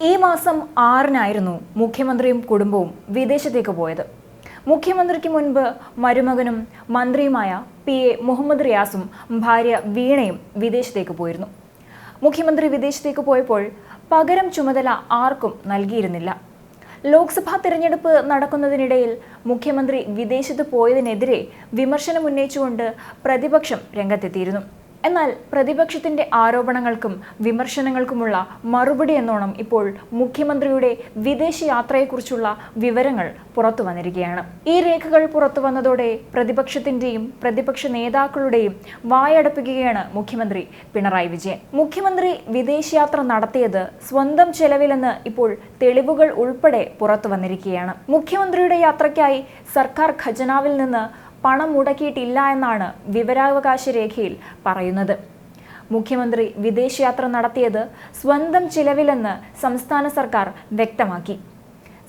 ഈ മാസം 6-നായിരുന്നു മുഖ്യമന്ത്രിയും കുടുംബവും വിദേശത്തേക്ക് പോയത്. മുഖ്യമന്ത്രിക്ക് മുൻപ് മരുമകനും മന്ത്രിയുമായ PA മുഹമ്മദ് റിയാസും ഭാര്യ വീണയും വിദേശത്തേക്ക് പോയിരുന്നു. മുഖ്യമന്ത്രി വിദേശത്തേക്ക് പോയപ്പോൾ പകരം ചുമതല ആർക്കും നൽകിയിരുന്നില്ല. ലോക്സഭാ തിരഞ്ഞെടുപ്പ് നടക്കുന്നതിനിടയിൽ മുഖ്യമന്ത്രി വിദേശത്ത് പോയതിനെതിരെ വിമർശനമുന്നയിച്ചുകൊണ്ട് പ്രതിപക്ഷം രംഗത്തെത്തിയിരുന്നു. എന്നാൽ പ്രതിപക്ഷത്തിന്റെ ആരോപണങ്ങൾക്കും വിമർശനങ്ങൾക്കുമുള്ള മറുപടി എന്നോണം ഇപ്പോൾ മുഖ്യമന്ത്രിയുടെ വിദേശയാത്രയെക്കുറിച്ചുള്ള വിവരങ്ങൾ പുറത്തു വന്നിരിക്കുകയാണ്. ഈ രേഖകൾ പുറത്തു വന്നതോടെ പ്രതിപക്ഷത്തിന്റെയും പ്രതിപക്ഷ നേതാക്കളുടെയും വായടപ്പിക്കുകയാണ് മുഖ്യമന്ത്രി പിണറായി വിജയൻ. മുഖ്യമന്ത്രി വിദേശയാത്ര നടത്തിയത് സ്വന്തം ചെലവിലെന്ന് ഇപ്പോൾ തെളിവുകൾ ഉൾപ്പെടെ പുറത്തു വന്നിരിക്കുകയാണ്. മുഖ്യമന്ത്രിയുടെ യാത്രയ്ക്കായി സർക്കാർ ഖജനാവിൽ നിന്ന് പണം മുടക്കിയിട്ടില്ല എന്നാണ് വിവരാവകാശ രേഖയിൽ പറയുന്നത്. മുഖ്യമന്ത്രി വിദേശയാത്ര നടത്തിയത് സ്വന്തം ചിലവിലെന്ന് സംസ്ഥാന സർക്കാർ വ്യക്തമാക്കി.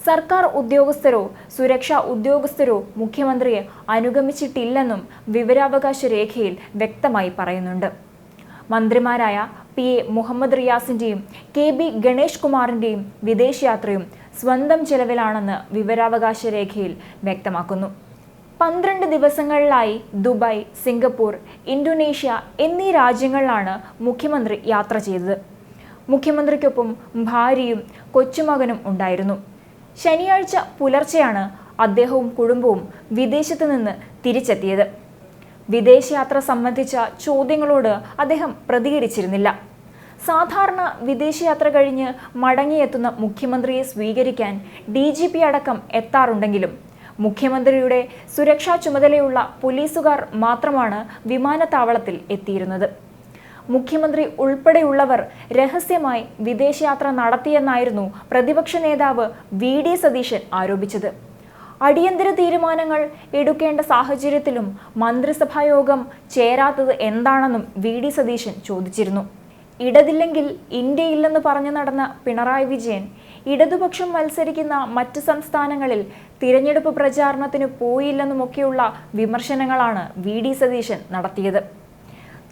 സർക്കാർ ഉദ്യോഗസ്ഥരോ സുരക്ഷാ ഉദ്യോഗസ്ഥരോ മുഖ്യമന്ത്രിയെ അനുഗമിച്ചിട്ടില്ലെന്നും വിവരാവകാശ രേഖയിൽ വ്യക്തമായി പറയുന്നുണ്ട്. മന്ത്രിമാരായ PA മുഹമ്മദ് റിയാസിന്റെയും KB ഗണേഷ് കുമാറിന്റെയും വിദേശയാത്രയും സ്വന്തം ചെലവിലാണെന്ന് വിവരാവകാശ രേഖയിൽ വ്യക്തമാക്കുന്നു. 12 ദിവസങ്ങളിലായി ദുബായ്, സിംഗപ്പൂർ, ഇന്തോനേഷ്യ എന്നീ രാജ്യങ്ങളിലാണ് മുഖ്യമന്ത്രി യാത്ര ചെയ്തത്. മുഖ്യമന്ത്രിക്കൊപ്പം ഭാര്യയും കൊച്ചുമകനും ഉണ്ടായിരുന്നു. ശനിയാഴ്ച പുലർച്ചെയാണ് അദ്ദേഹവും കുടുംബവും വിദേശത്ത് നിന്ന് തിരിച്ചെത്തിയത്. വിദേശയാത്ര സംബന്ധിച്ച ചോദ്യങ്ങളോട് അദ്ദേഹം പ്രതികരിച്ചിരുന്നില്ല. സാധാരണ വിദേശയാത്ര കഴിഞ്ഞ് മടങ്ങിയെത്തുന്ന മുഖ്യമന്ത്രിയെ സ്വീകരിക്കാൻ DGP അടക്കം എത്താറുണ്ടെങ്കിലും മുഖ്യമന്ത്രിയുടെ സുരക്ഷാ ചുമതലയുള്ള പോലീസുകാർ മാത്രമാണ് വിമാനത്താവളത്തിൽ എത്തിയിരുന്നത്. മുഖ്യമന്ത്രി ഉൾപ്പെടെയുള്ളവർ രഹസ്യമായി വിദേശയാത്ര നടത്തിയെന്നായിരുന്നു പ്രതിപക്ഷ നേതാവ് VD സതീശൻ ആരോപിച്ചത്. അടിയന്തര തീരുമാനങ്ങൾ എടുക്കേണ്ട സാഹചര്യത്തിലും മന്ത്രിസഭായോഗം ചേരാത്തത് എന്താണെന്നും VD സതീശൻ ചോദിച്ചിരുന്നു. ഇടതില്ലെങ്കിൽ ഇന്ത്യയില്ലെന്ന് പറഞ്ഞു നടന്ന പിണറായി വിജയൻ ഇടതുപക്ഷം മത്സരിക്കുന്ന മറ്റ് സംസ്ഥാനങ്ങളിൽ തിരഞ്ഞെടുപ്പ് പ്രചാരണത്തിന് പോയില്ലെന്നുമൊക്കെയുള്ള വിമർശനങ്ങളാണ് VD സതീശൻ നടത്തിയത്.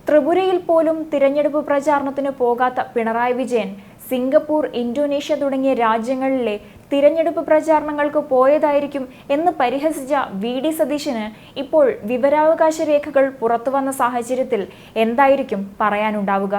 ത്രിപുരയിൽ പോലും തിരഞ്ഞെടുപ്പ് പ്രചാരണത്തിന് പോകാത്ത പിണറായി വിജയൻ സിംഗപ്പൂർ, ഇന്തോനേഷ്യ തുടങ്ങിയ രാജ്യങ്ങളിലെ തിരഞ്ഞെടുപ്പ് പ്രചാരണങ്ങൾക്ക് പോയതായിരിക്കും എന്ന് പരിഹസിച്ച VD സതീശന് ഇപ്പോൾ വിവരാവകാശ രേഖകൾ പുറത്തുവന്ന സാഹചര്യത്തിൽ എന്തായിരിക്കും പറയാനുണ്ടാവുക?